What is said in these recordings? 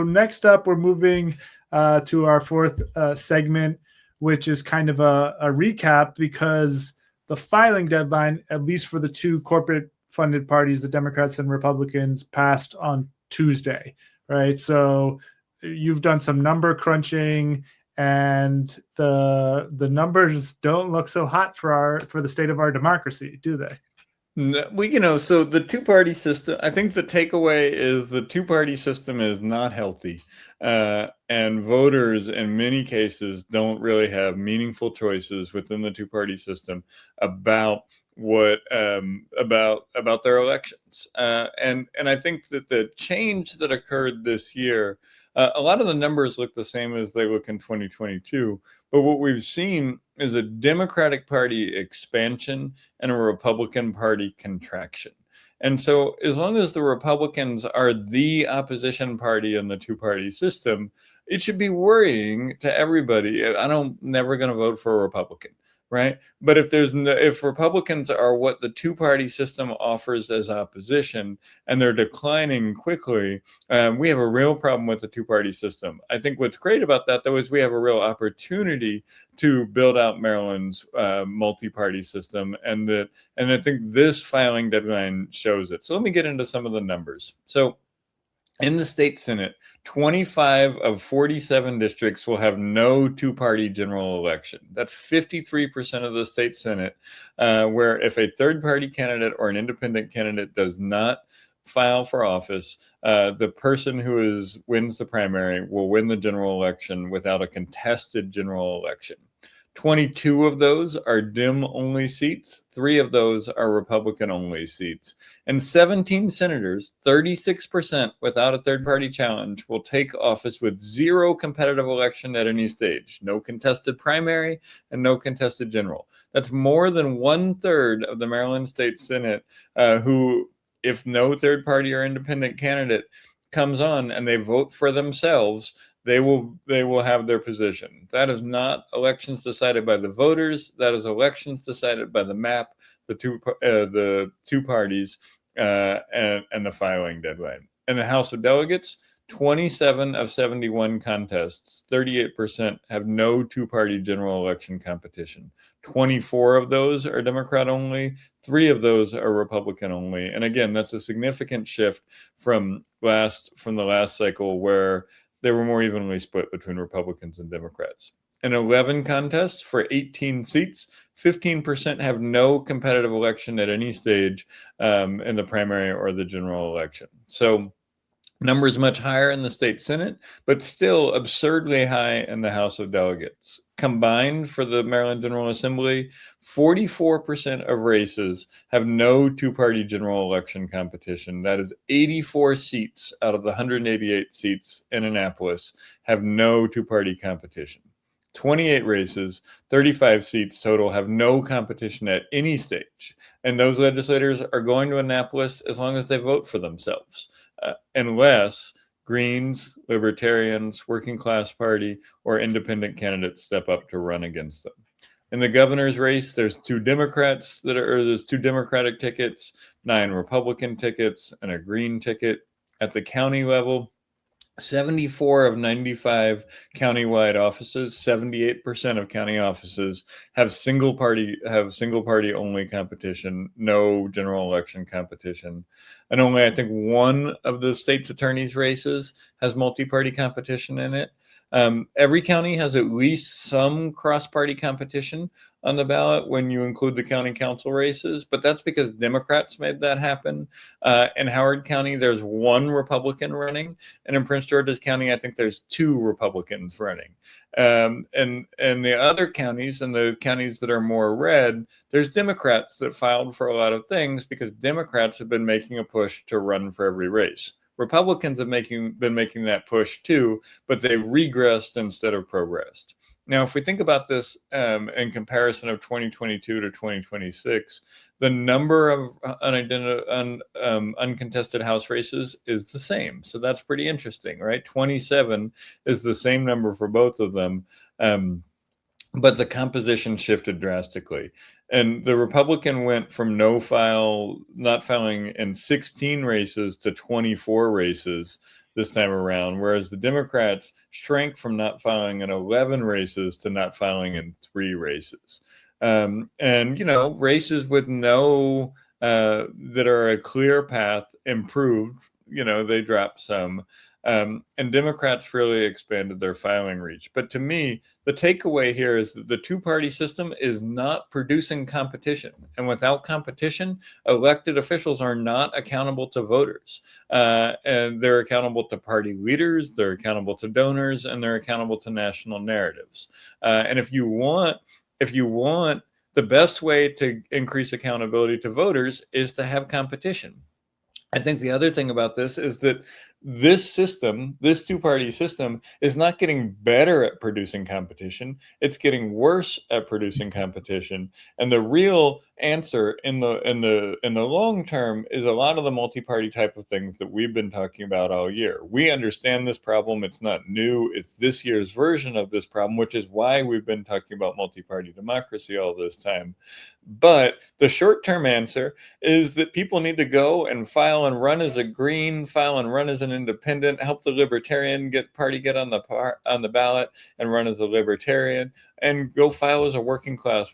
Next up, we're moving to our fourth segment, which is kind of a recap because the filing deadline, at least for the two corporate funded parties, the Democrats and Republicans, passed on Tuesday, right? So you've done some number crunching, and the numbers don't look so hot for the state of our democracy, do they? Well, so the two-party system, I think the takeaway is the two-party system is not healthy. And voters in many cases don't really have meaningful choices within the two-party system about what about their elections. And I think that the change that occurred this year, a lot of the numbers look the same as they look in 2022, but what we've seen is a Democratic Party expansion and a Republican Party contraction. And so as long as the Republicans are the opposition party in the two-party system, it should be worrying to everybody. I'm never going to vote for a Republican, right? But if Republicans are what the two-party system offers as opposition and they're declining quickly, we have a real problem with the two-party system. I think what's great about that, though, is we have a real opportunity to build out Maryland's multi-party system, and I think this filing deadline shows it. So let me get into some of the numbers. So in the state Senate, 25 of 47 districts will have no two-party general election. That's 53% of the state Senate, where if a third-party candidate or an independent candidate does not file for office, the person who wins the primary will win the general election without a contested general election. 22 of those are Dem-only seats. 3 of those are Republican-only seats. And 17 senators, 36% without a third-party challenge, will take office with zero competitive election at any stage. No contested primary and no contested general. That's more than 1/3 of the Maryland State Senate who, if no third-party or independent candidate comes on and they vote for themselves, they will have their position. That is not elections decided by the voters. That is elections decided by the map, the two parties, and the filing deadline. In the House of Delegates, 27 of 71 contests, 38%, have no two-party general election competition. 24 of those are Democrat only. 3 of those are Republican only. And again, that's a significant shift from the last cycle, where they were more evenly split between Republicans and Democrats. In 11 contests for 18 seats, 15% have no competitive election at any stage in the primary or the general election. So numbers much higher in the state Senate, but still absurdly high in the House of Delegates. Combined for the Maryland General Assembly, 44% of races have no two-party general election competition. That is 84 seats out of the 188 seats in Annapolis have no two-party competition. 28 races, 35 seats total, have no competition at any stage. And those legislators are going to Annapolis as long as they vote for themselves, unless Greens, Libertarians, Working Class Party, or independent candidates step up to run against them. In the governor's race, there's two Democratic tickets, 9 Republican tickets, and a Green ticket. At the county level, 74 of 95 countywide offices, 78% of county offices have single party only competition, no general election competition. And only, I think, 1 of the state's attorney's races has multi-party competition in it. Every county has at least some cross-party competition on the ballot when you include the county council races, but that's because Democrats made that happen. In Howard County, there's 1 Republican running, and in Prince George's County, I think there's 2 Republicans running. And the other counties, and the counties that are more red, there's Democrats that filed for a lot of things because Democrats have been making a push to run for every race. Republicans have been making that push too, but they regressed instead of progressed. Now, if we think about this in comparison of 2022 to 2026, the number of uncontested House races is the same. So that's pretty interesting, right? 27 is the same number for both of them, but the composition shifted drastically. And the Republican went from not filing in 16 races to 24 races. this time around, whereas the Democrats shrank from not filing in 11 races to not filing in 3 races. And, races with no, that are a clear path improved, they dropped some. And Democrats really expanded their filing reach. But to me, the takeaway here is that the two-party system is not producing competition. And without competition, elected officials are not accountable to voters. And they're accountable to party leaders, they're accountable to donors, and they're accountable to national narratives. And if you want the best way to increase accountability to voters is to have competition. I think the other thing about this is that this system, this two-party system, is not getting better at producing competition. It's getting worse at producing competition. And the real answer in the long term is a lot of the multi-party type of things that we've been talking about all year. We understand this problem. It's not new. It's this year's version of this problem, which is why we've been talking about multi-party democracy all this time. But the short-term answer is that people need to go and file and run as a Green, file and run as an independent, help the Libertarian party get on the ballot and run as a Libertarian, and go file as a working class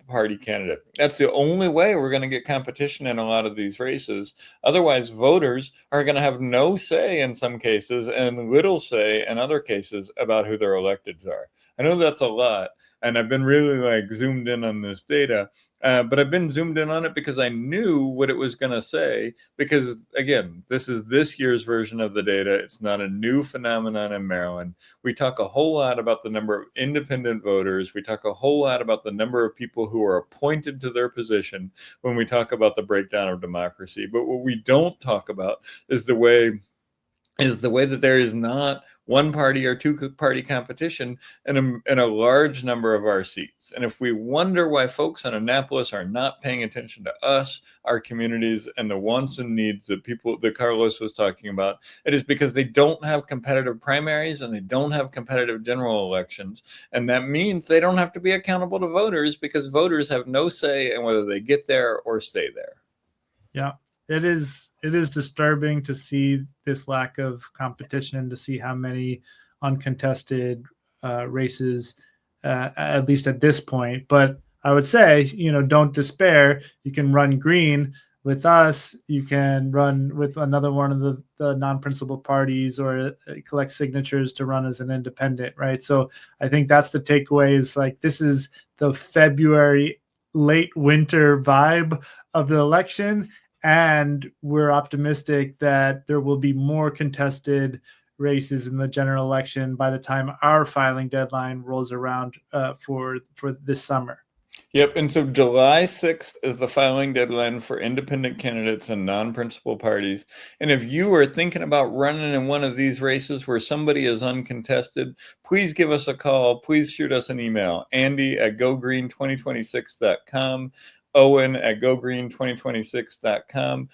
party candidate. That's the only way we're going to get competition in a lot of these races. Otherwise, voters are going to have no say in some cases and little say in other cases about who their electeds are. I know that's a lot, and I've been really zoomed in on this data. But I've been zoomed in on it because I knew what it was going to say, because, again, this is this year's version of the data. It's not a new phenomenon in Maryland. We talk a whole lot about the number of independent voters. We talk a whole lot about the number of people who are appointed to their position when we talk about the breakdown of democracy. But what we don't talk about is the way that there is not one party or two party competition in a large number of our seats. And if we wonder why folks in Annapolis are not paying attention to us, our communities, and the wants and needs that Carlos was talking about, it is because they don't have competitive primaries and they don't have competitive general elections. And that means they don't have to be accountable to voters, because voters have no say in whether they get there or stay there. Yeah. It is disturbing to see this lack of competition, to see how many uncontested races, at least at this point. But I would say, don't despair. You can run Green with us. You can run with another one of the non-principal parties, or collect signatures to run as an independent, right? So I think that's the takeaway, is this is the February, late winter vibe of the election. And we're optimistic that there will be more contested races in the general election by the time our filing deadline rolls around for this summer. Yep. And so July 6th is the filing deadline for independent candidates and non-principal parties. And if you are thinking about running in one of these races where somebody is uncontested, please give us a call. Please shoot us an email, Andy@gogreen2026.com. Owen at gogreen2026.com.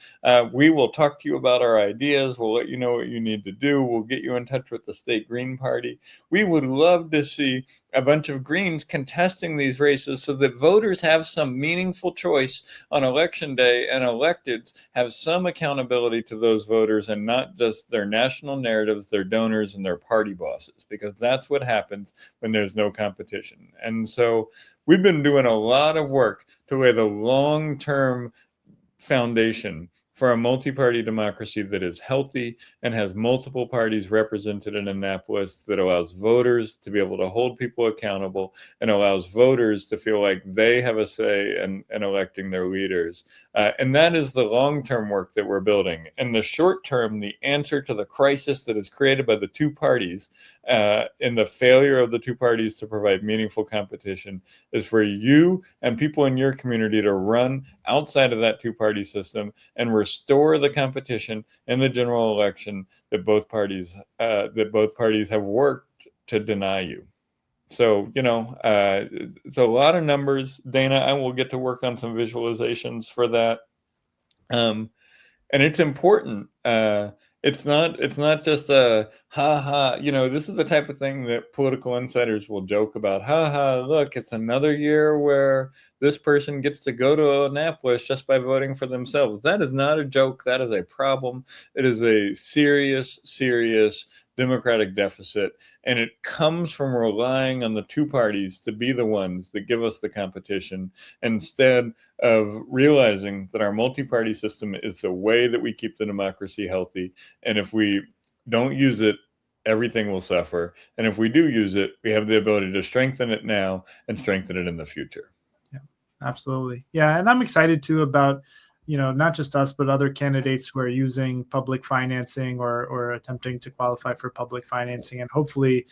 We will talk to you about our ideas. We'll let you know what you need to do. We'll get you in touch with the state Green Party. We would love to see a bunch of Greens contesting these races so that voters have some meaningful choice on election day, and electeds have some accountability to those voters, and not just their national narratives, their donors, and their party bosses, because that's what happens when there's no competition. And so we've been doing a lot of work to lay the long-term foundation for a multi-party democracy that is healthy and has multiple parties represented in Annapolis, that allows voters to be able to hold people accountable and allows voters to feel like they have a say in electing their leaders. And that is the long-term work that we're building. In the short term, the answer to the crisis that is created by the two parties, in the failure of the two parties to provide meaningful competition, is for you and people in your community to run outside of that two-party system and restore the competition in the general election that both parties have worked to deny you. So, it's a lot of numbers. Dana, I will get to work on some visualizations for that. And it's important. It's not just a ha ha. This is the type of thing that political insiders will joke about. Ha ha! Look, it's another year where this person gets to go to Annapolis just by voting for themselves. That is not a joke. That is a problem. It is a serious, serious democratic deficit, and it comes from relying on the two parties to be the ones that give us the competition instead of realizing that our multi-party system is the way that we keep the democracy healthy. And if we don't use it, everything will suffer. And if we do use it, we have the ability to strengthen it now and strengthen it in the future. Yeah, absolutely. Yeah, and I'm excited too about, not just us, but other candidates who are using public financing or attempting to qualify for public financing. And hopefully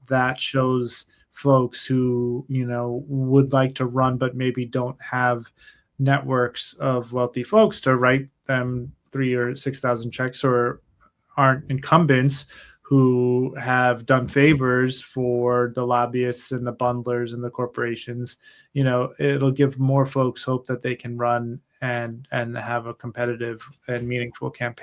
that shows folks who, would like to run, but maybe don't have networks of wealthy folks to write them 3 or 6,000 checks, or aren't incumbents who have done favors for the lobbyists and the bundlers and the corporations. It'll give more folks hope that they can run and have a competitive and meaningful campaign.